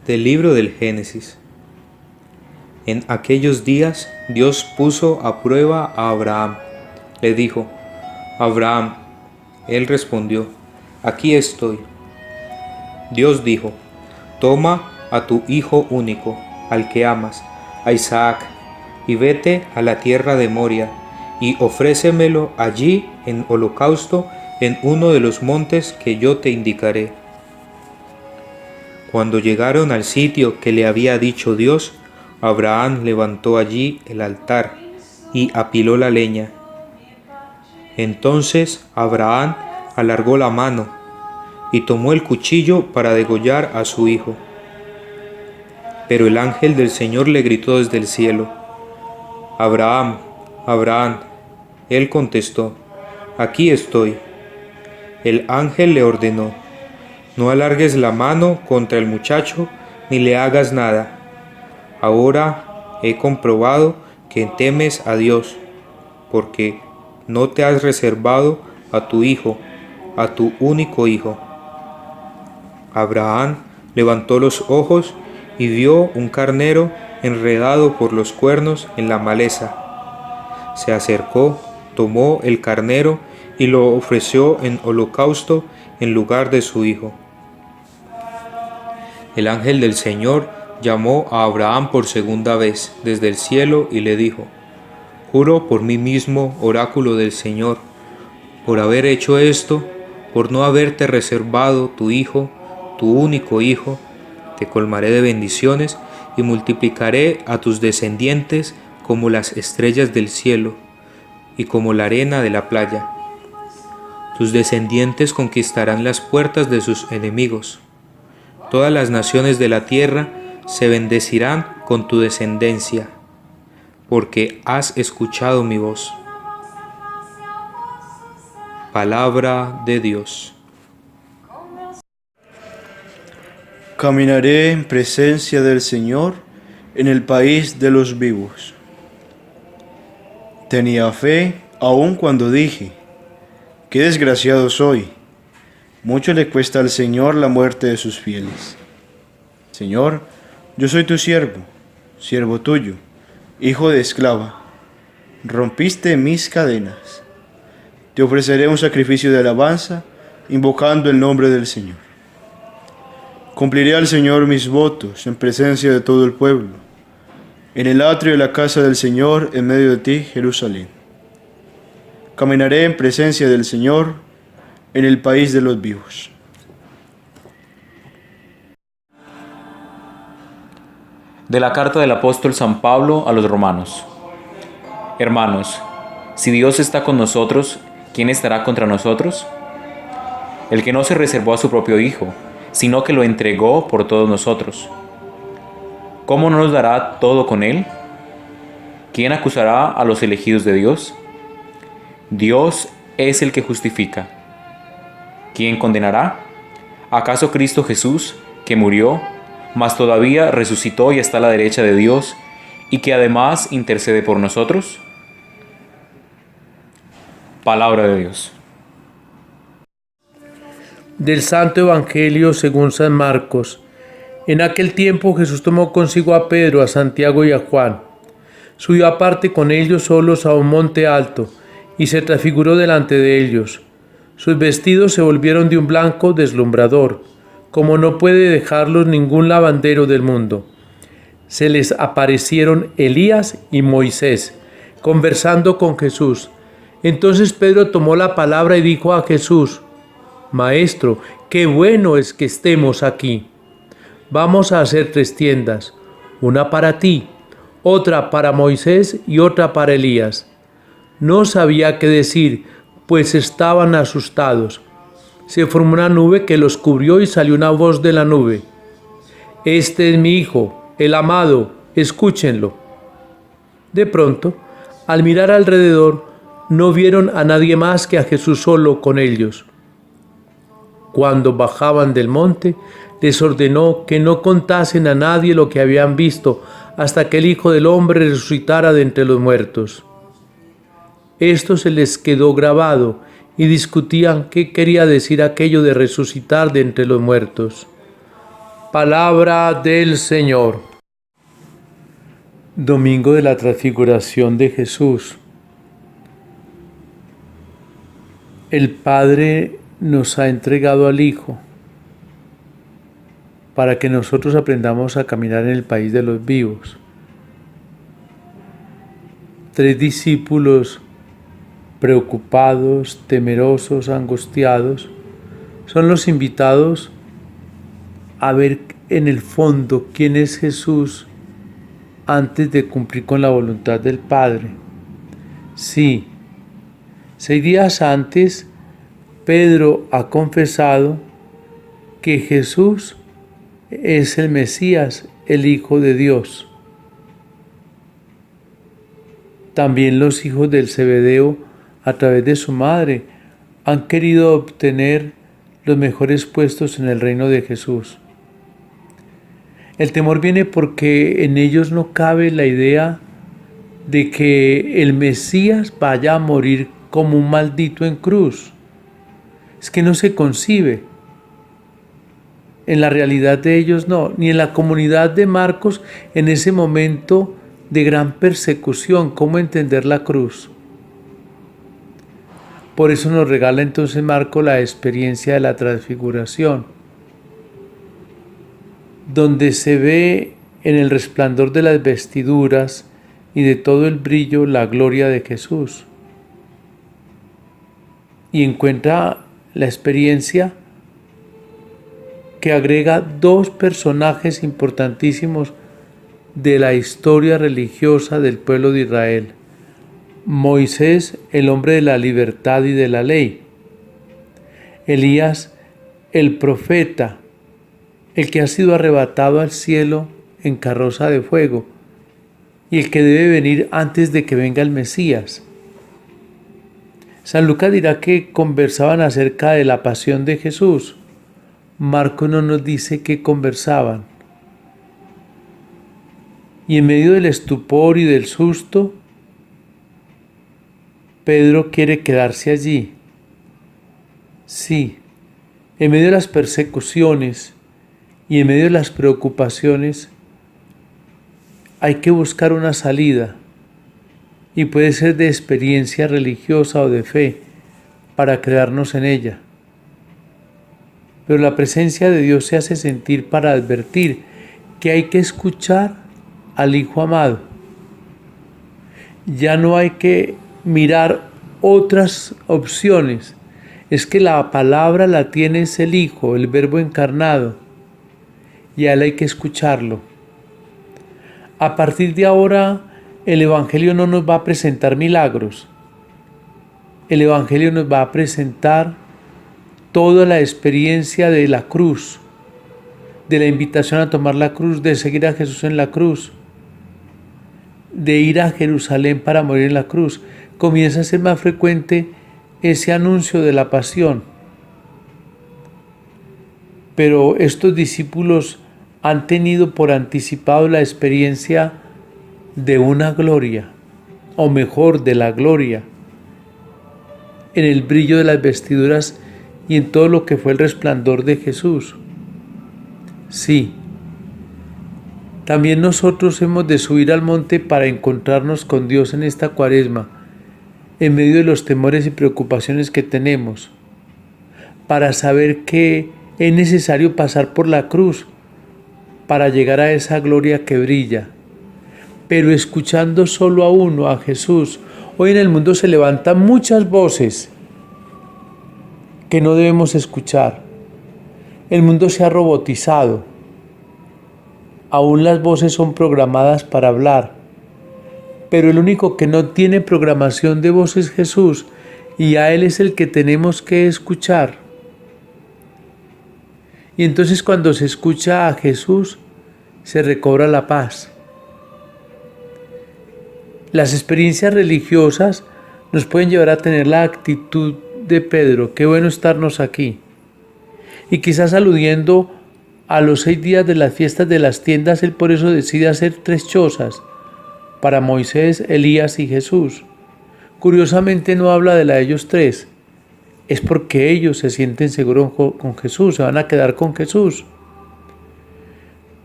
Del libro del Génesis. En aquellos días Dios puso a prueba a Abraham. Le dijo: Abraham. Él respondió: Aquí estoy. Dios dijo: Toma a tu hijo único, al que amas, a Isaac, y vete a la tierra de Moria, y ofrécemelo allí en holocausto en uno de los montes que yo te indicaré. Cuando llegaron al sitio que le había dicho Dios, Abraham levantó allí el altar y apiló la leña. Entonces Abraham alargó la mano y tomó el cuchillo para degollar a su hijo. Pero el ángel del Señor le gritó desde el cielo: Abraham, Abraham. Él contestó: Aquí estoy. El ángel le ordenó: No alargues la mano contra el muchacho ni le hagas nada. Ahora he comprobado que temes a Dios, porque no te has reservado a tu hijo, a tu único hijo. Abraham levantó los ojos y vio un carnero enredado por los cuernos en la maleza. Se acercó, tomó el carnero y lo ofreció en holocausto en lugar de su hijo. El ángel del Señor llamó a Abraham por segunda vez desde el cielo y le dijo: Juro por mí mismo, oráculo del Señor, por haber hecho esto, por no haberte reservado tu hijo, tu único hijo, te colmaré de bendiciones y multiplicaré a tus descendientes como las estrellas del cielo y como la arena de la playa. Tus descendientes conquistarán las puertas de sus enemigos. Todas las naciones de la tierra se bendecirán con tu descendencia, porque has escuchado mi voz. Palabra de Dios. Caminaré en presencia del Señor en el país de los vivos. Tenía fe aun cuando dije: qué desgraciado soy. Mucho le cuesta al Señor la muerte de sus fieles. Señor, yo soy tu siervo, siervo tuyo, hijo de esclava. Rompiste mis cadenas. Te ofreceré un sacrificio de alabanza, invocando el nombre del Señor. Cumpliré al Señor mis votos en presencia de todo el pueblo, en el atrio de la casa del Señor, en medio de ti, Jerusalén. Caminaré en presencia del Señor en el país de los vivos. De la carta del apóstol San Pablo a los romanos. Hermanos, si Dios está con nosotros, ¿quién estará contra nosotros? El que no se reservó a su propio Hijo, sino que lo entregó por todos nosotros. ¿Cómo no nos dará todo con él? ¿Quién acusará a los elegidos de Dios? Dios es el que justifica. ¿Quién condenará? ¿Acaso Cristo Jesús, que murió, mas todavía resucitó y está a la derecha de Dios, y que además intercede por nosotros? Palabra de Dios. Del Santo Evangelio según San Marcos. En aquel tiempo Jesús tomó consigo a Pedro, a Santiago y a Juan. Subió aparte con ellos solos a un monte alto, y se transfiguró delante de ellos. Sus vestidos se volvieron de un blanco deslumbrador, como no puede dejarlos ningún lavandero del mundo. Se les aparecieron Elías y Moisés, conversando con Jesús. Entonces Pedro tomó la palabra y dijo a Jesús: Maestro, qué bueno es que estemos aquí. Vamos a hacer 3 tiendas, una para ti, otra para Moisés y otra para Elías. No sabía qué decir, pues estaban asustados. Se formó una nube que los cubrió y salió una voz de la nube: Este es mi Hijo, el amado, escúchenlo. De pronto, al mirar alrededor, no vieron a nadie más que a Jesús solo con ellos. Cuando bajaban del monte, les ordenó que no contasen a nadie lo que habían visto hasta que el Hijo del Hombre resucitara de entre los muertos. Esto se les quedó grabado y discutían qué quería decir aquello de resucitar de entre los muertos. Palabra del Señor. Domingo de la Transfiguración de Jesús. El Padre nos ha entregado al Hijo para que nosotros aprendamos a caminar en el país de los vivos. 3 discípulos preocupados, temerosos, angustiados, son los invitados a ver en el fondo quién es Jesús antes de cumplir con la voluntad del Padre. Sí, 6 días antes, Pedro ha confesado que Jesús es el Mesías, el Hijo de Dios. También los hijos del Zebedeo, a través de su madre, han querido obtener los mejores puestos en el reino de Jesús. El temor viene porque en ellos no cabe la idea de que el Mesías vaya a morir como un maldito en cruz. Es que no se concibe. En la realidad de ellos no, ni en la comunidad de Marcos en ese momento de gran persecución, cómo entender la cruz. Por eso nos regala entonces Marcos la experiencia de la transfiguración, donde se ve en el resplandor de las vestiduras y de todo el brillo la gloria de Jesús. Y encuentra la experiencia que agrega 2 personajes importantísimos de la historia religiosa del pueblo de Israel. Moisés, el hombre de la libertad y de la ley. Elías, el profeta, el que ha sido arrebatado al cielo en carroza de fuego y el que debe venir antes de que venga el Mesías. San Lucas dirá que conversaban acerca de la pasión de Jesús. Marcos no nos dice qué conversaban. Y en medio del estupor y del susto, Pedro quiere quedarse allí. Sí, en medio de las persecuciones y en medio de las preocupaciones, hay que buscar una salida. Y puede ser de experiencia religiosa o de fe, para crearnos en ella. Pero la presencia de Dios se hace sentir para advertir que hay que escuchar al Hijo amado. Ya no hay que mirar otras opciones. Es que la palabra la tiene es el Hijo, el Verbo encarnado, y a Él hay que escucharlo. A partir de ahora, el Evangelio no nos va a presentar milagros. El Evangelio nos va a presentar toda la experiencia de la cruz, de la invitación a tomar la cruz, de seguir a Jesús en la cruz, de ir a Jerusalén para morir en la cruz. Comienza a ser más frecuente ese anuncio de la pasión. Pero estos discípulos han tenido por anticipado la experiencia de una gloria, o mejor, de la gloria, en el brillo de las vestiduras y en todo lo que fue el resplandor de Jesús. Sí, también nosotros hemos de subir al monte para encontrarnos con Dios en esta Cuaresma, en medio de los temores y preocupaciones que tenemos, para saber que es necesario pasar por la cruz para llegar a esa gloria que brilla. Pero escuchando solo a uno, a Jesús. Hoy en el mundo se levantan muchas voces que no debemos escuchar. El mundo se ha robotizado. Aún las voces son programadas para hablar. Pero el único que no tiene programación de voz es Jesús, y a Él es el que tenemos que escuchar. Y entonces cuando se escucha a Jesús, se recobra la paz. Las experiencias religiosas nos pueden llevar a tener la actitud de Pedro, qué bueno estarnos aquí. Y quizás aludiendo a los 6 días de las fiestas de las tiendas, él por eso decide hacer 3 chozas, para Moisés, Elías y Jesús. Curiosamente no habla de la de ellos 3, es porque ellos se sienten seguros con Jesús, se van a quedar con Jesús.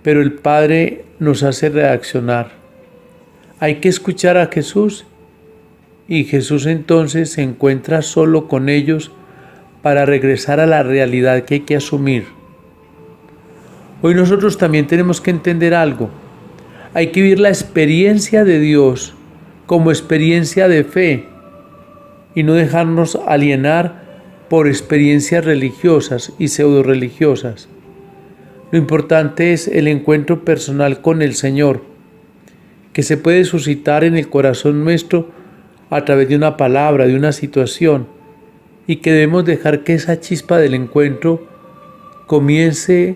pero el Padre nos hace reaccionar. Hay que escuchar a Jesús y Jesús entonces se encuentra solo con ellos para regresar a la realidad que hay que asumir. Hoy nosotros también tenemos que entender algo. Hay que vivir la experiencia de Dios como experiencia de fe y no dejarnos alienar por experiencias religiosas y pseudo-religiosas. Lo importante es el encuentro personal con el Señor, que se puede suscitar en el corazón nuestro a través de una palabra, de una situación, y que debemos dejar que esa chispa del encuentro comience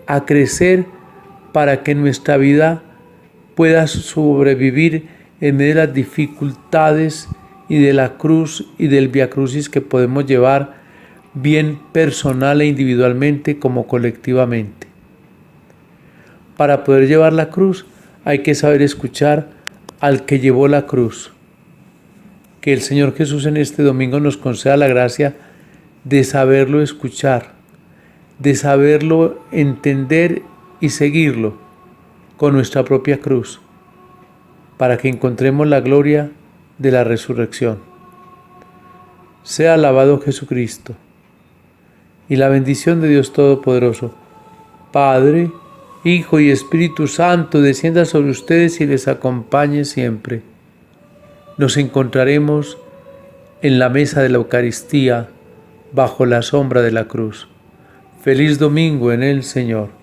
a crecer para que nuestra vida pueda sobrevivir en medio de las dificultades y de la cruz y del viacrucis que podemos llevar bien personal e individualmente como colectivamente. Para poder llevar la cruz hay que saber escuchar al que llevó la cruz. Que el Señor Jesús en este domingo nos conceda la gracia de saberlo escuchar, de saberlo entender y seguirlo con nuestra propia cruz, para que encontremos la gloria de la resurrección. Sea alabado Jesucristo, y la bendición de Dios Todopoderoso, Padre, Hijo y Espíritu Santo, descienda sobre ustedes y les acompañe siempre. Nos encontraremos en la mesa de la Eucaristía, bajo la sombra de la cruz. Feliz domingo en el Señor.